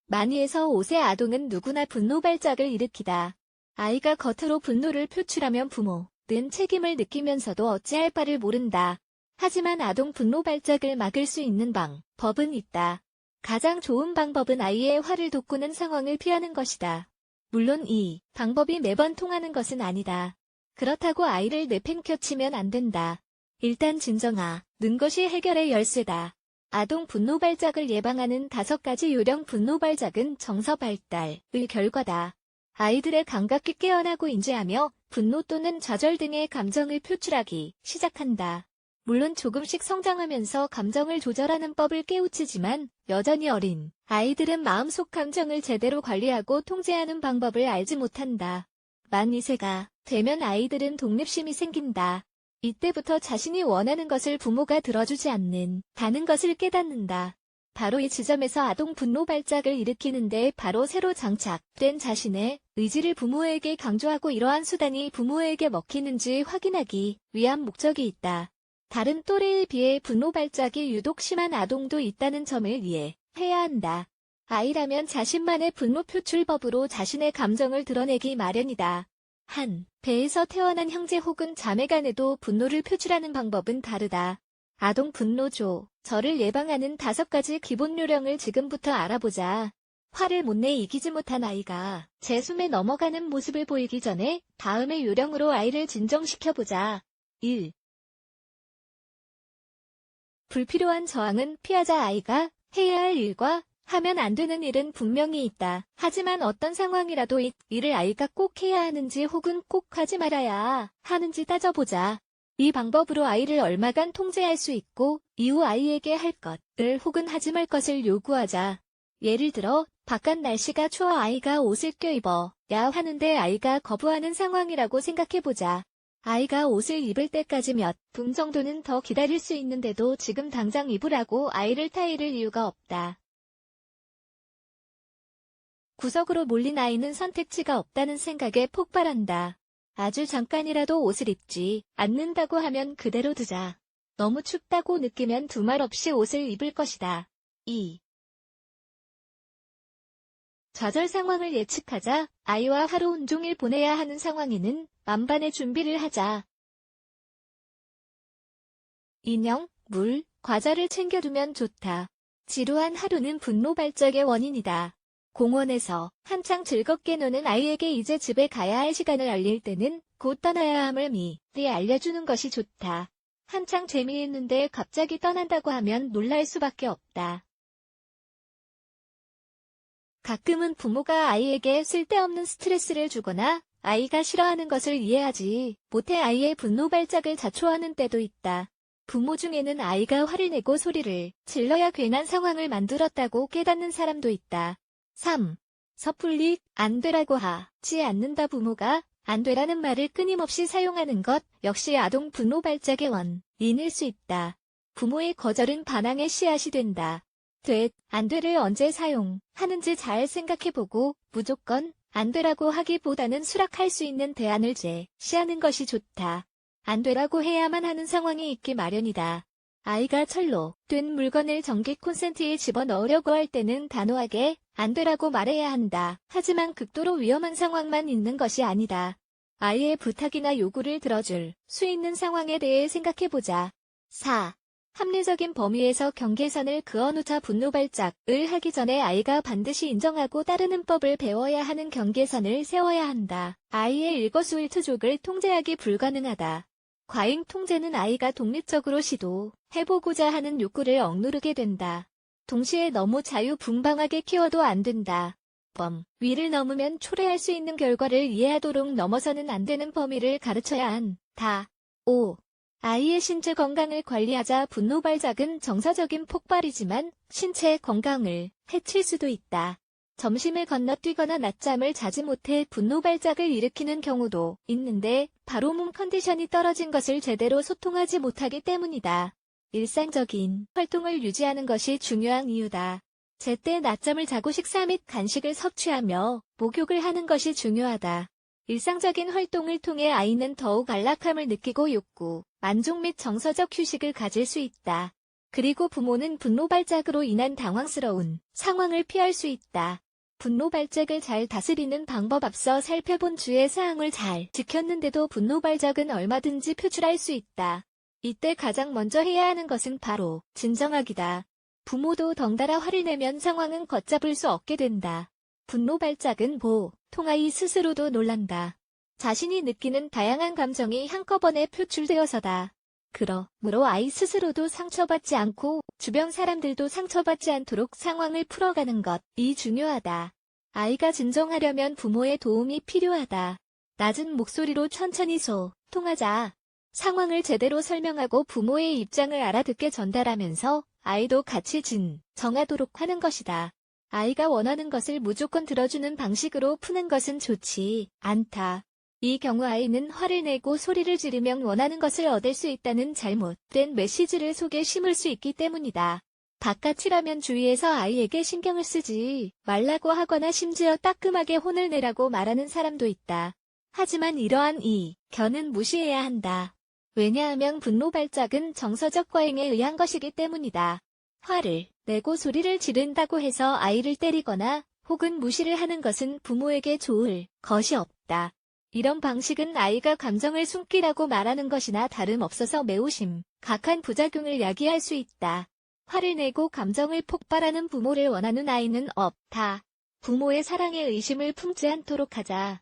만이에서 5세 아동은 누구나 분노 발작을 일으키다. 아이가 겉으로 분노를 표출하면 부모는 책임을 느끼면서도 어찌할 바를 모른다. 하지만 아동 분노 발작을 막을 수 있는 방법은 있다. 가장 좋은 방법은 아이의 화를 돋구는 상황을 피하는 것이다. 물론 이 방법이 매번 통하는 것은 아니다. 그렇다고 아이를 내팽겨치면 안 된다. 일단 진정하는 것이 해결의 열쇠다. 아동 분노 발작을 예방하는 5가지 요령. 분노 발작은 정서 발달의 결과다. 아이들의 감각이 깨어나고 인지하며 분노 또는 좌절 등의 감정을 표출하기 시작한다. 물론 조금씩 성장하면서 감정을 조절하는 법을 깨우치지만 여전히 어린 아이들은 마음속 감정을 제대로 관리하고 통제하는 방법을 알지 못한다. 만 2세가 되면 아이들은 독립심이 생긴다. 이때부터 자신이 원하는 것을 부모가 들어주지 않는다는 것을 깨닫는다. 바로 이 지점에서 아동 분노 발작을 일으키는데 바로 새로 장착된 자신의 의지를 부모에게 강조하고 이러한 수단이 부모에게 먹히는지 확인하기 위한 목적이 있다. 다른 또래에 비해 분노 발작이 유독 심한 아동도 있다는 점을 이해해야 한다. 아이라면 자신만의 분노 표출법으로 자신의 감정을 드러내기 마련이다. 한 배에서 태어난 형제 혹은 자매 간에도 분노를 표출하는 방법은 다르다. 아동 분노 조절을 예방하는 5가지 기본 요령을 지금부터 알아보자. 화를 못 내 이기지 못한 아이가 제 숨에 넘어가는 모습을 보이기 전에 다음의 요령으로 아이를 진정시켜보자. 1. 불필요한 저항은 피하자. 아이가 해야 할 일과 하면 안 되는 일은 분명히 있다. 하지만 어떤 상황이라도 이 일을 아이가 꼭 해야 하는지 혹은 꼭 하지 말아야 하는지 따져보자. 이 방법으로 아이를 얼마간 통제할 수 있고 이후 아이에게 할 것을 혹은 하지 말 것을 요구하자. 예를 들어 바깥 날씨가 추워 아이가 옷을 껴입어야 하는데 아이가 거부하는 상황이라고 생각해보자. 아이가 옷을 입을 때까지 몇 분 정도는 더 기다릴 수 있는데도 지금 당장 입으라고 아이를 타이를 이유가 없다. 구석으로 몰린 아이는 선택지가 없다는 생각에 폭발한다. 아주 잠깐이라도 옷을 입지 않는다고 하면 그대로 두자. 너무 춥다고 느끼면 두말 없이 옷을 입을 것이다. 2. 좌절 상황을 예측하자. 아이와 하루 온종일 보내야 하는 상황에는 만반의 준비를 하자. 인형, 물, 과자를 챙겨두면 좋다. 지루한 하루는 분노 발작의 원인이다. 공원에서 한창 즐겁게 노는 아이에게 이제 집에 가야 할 시간을 알릴 때는 곧 떠나야 함을 미리 알려주는 것이 좋다. 한창 재미있는데 갑자기 떠난다고 하면 놀랄 수밖에 없다. 가끔은 부모가 아이에게 쓸데없는 스트레스를 주거나 아이가 싫어하는 것을 이해하지 못해 아이의 분노 발작을 자초하는 때도 있다. 부모 중에는 아이가 화를 내고 소리를 질러야 괜한 상황을 만들었다고 깨닫는 사람도 있다. 3. 섣불리 안 되라고 하지 않는다. 부모가 안 되라는 말을 끊임없이 사용하는 것 역시 아동 분노 발작의 원인일 수 있다. 부모의 거절은 반항의 씨앗이 된다. 안 되를 언제 사용하는지 잘 생각해보고 무조건 안 되라고 하기보다는 수락할 수 있는 대안을 제시하는 것이 좋다. 안 되라고 해야만 하는 상황이 있기 마련이다. 아이가 철로 된 물건을 전기 콘센트에 집어넣으려고 할 때는 단호하게 안 되라고 말해야 한다. 하지만 극도로 위험한 상황만 있는 것이 아니다. 아이의 부탁이나 요구를 들어줄 수 있는 상황에 대해 생각해보자. 4. 합리적인 범위에서 경계선을 그어놓자. 분노 발작을 하기 전에 아이가 반드시 인정하고 따르는 법을 배워야 하는 경계선을 세워야 한다. 아이의 일거수일투족을 통제하기 불가능하다. 과잉 통제는 아이가 독립적으로 시도해보고자 하는 욕구를 억누르게 된다. 동시에 너무 자유분방하게 키워도 안 된다. 위를 넘으면 초래할 수 있는 결과를 이해하도록 넘어서는 안 되는 범위를 가르쳐야 한다. 5. 아이의 신체 건강을 관리하자. 분노 발작은 정서적인 폭발이지만 신체 건강을 해칠 수도 있다. 점심을 건너뛰거나 낮잠을 자지 못해 분노 발작을 일으키는 경우도 있는데 바로 몸 컨디션이 떨어진 것을 제대로 소통하지 못하기 때문이다. 일상적인 활동을 유지하는 것이 중요한 이유다. 제때 낮잠을 자고 식사 및 간식을 섭취하며 목욕을 하는 것이 중요하다. 일상적인 활동을 통해 아이는 더욱 안락함을 느끼고 욕구, 만족 및 정서적 휴식을 가질 수 있다. 그리고 부모는 분노 발작으로 인한 당황스러운 상황을 피할 수 있다. 분노 발작을 잘 다스리는 방법 앞서 살펴본 주의 사항을 잘 지켰는데도 분노 발작은 얼마든지 표출할 수 있다. 이때 가장 먼저 해야 하는 것은 바로 진정하기다. 부모도 덩달아 화를 내면 상황은 걷잡을 수 없게 된다. 분노 발작은 보통 아이 스스로도 놀란다. 자신이 느끼는 다양한 감정이 한꺼번에 표출되어서다. 그러므로 아이 스스로도 상처받지 않고 주변 사람들도 상처받지 않도록 상황을 풀어가는 것이 중요하다. 아이가 진정하려면 부모의 도움이 필요하다. 낮은 목소리로 천천히 소통하자. 상황을 제대로 설명하고 부모의 입장을 알아듣게 전달하면서 아이도 같이 진정하도록 하는 것이다. 아이가 원하는 것을 무조건 들어주는 방식으로 푸는 것은 좋지 않다. 이 경우 아이는 화를 내고 소리를 지르면 원하는 것을 얻을 수 있다는 잘못된 메시지를 속에 심을 수 있기 때문이다. 바깥이라면 주위에서 아이에게 신경을 쓰지 말라고 하거나 심지어 따끔하게 혼을 내라고 말하는 사람도 있다. 하지만 이러한 견은 무시해야 한다. 왜냐하면 분노 발작은 정서적 과잉에 의한 것이기 때문이다. 화를 내고 소리를 지른다고 해서 아이를 때리거나 혹은 무시를 하는 것은 부모에게 좋을 것이 없다. 이런 방식은 아이가 감정을 숨기라고 말하는 것이나 다름없어서 매우 심각한 부작용을 야기할 수 있다. 화를 내고 감정을 폭발하는 부모를 원하는 아이는 없다. 부모의 사랑에 의심을 품지 않도록 하자.